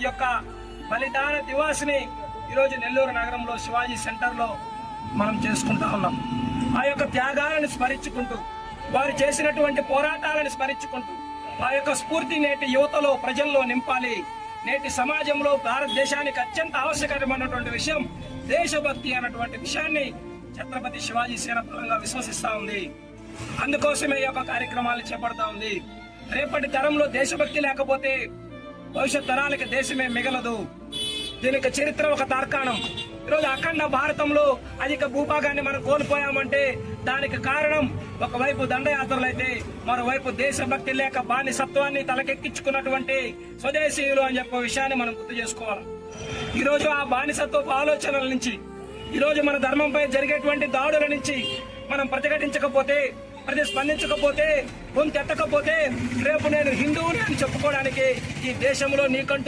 యొక్క బలిదాన దివాస్ని ఈరోజు నెల్లూరు నగరంలో శివాజీ సెంటర్లో మనం చేసుకుంటా ఉన్నాం. ఆ యొక్క త్యాగాలను స్మరించుకుంటూ, వారు చేసినటువంటి పోరాటాలను స్మరించుకుంటూ, ఆ యొక్క స్ఫూర్తి నేటి యువతలో ప్రజల్లో నింపాలి. నేటి సమాజంలో భారతదేశానికి అత్యంత ఆవశ్యకరమైనటువంటి విషయం దేశభక్తి అన్నటువంటి విషయాన్ని ఛత్రపతి శివాజీ సేన బలంగా విశ్వసిస్తా ఉంది. అందుకోసమే ఈ యొక్క కార్యక్రమాలు చేపడతా ఉంది. రేపటి తరంలో దేశభక్తి లేకపోతే భవిష్యత్ తరాలకి దేశమే మిగలదు. దీనికి చరిత్ర ఒక తార్కాణం. ఈరోజు అఖండ భారతంలో అధిక భూభాగాన్ని మనం కోల్పోయామంటే దానికి కారణం ఒకవైపు దండయాత్రలు అయితే మరోవైపు దేశభక్తి లేక బానిసత్వాన్ని తలకెక్కించుకున్నటువంటి స్వదేశీయులు అని చెప్పే విషయాన్ని మనం గుర్తు చేసుకోవాలి. ఈరోజు ఆ బానిసత్వపు ఆలోచనల నుంచి, ఈరోజు మన ధర్మంపై జరిగేటువంటి దాడుల నుంచి మనం ప్రతిఘటించకపోతే, ప్రతిస్పందించకపోతే, గొంతెత్తకపోతే రేపు నేను హిందువుని అని చెప్పుకోవడానికి ఈ దేశంలో నీకంటూ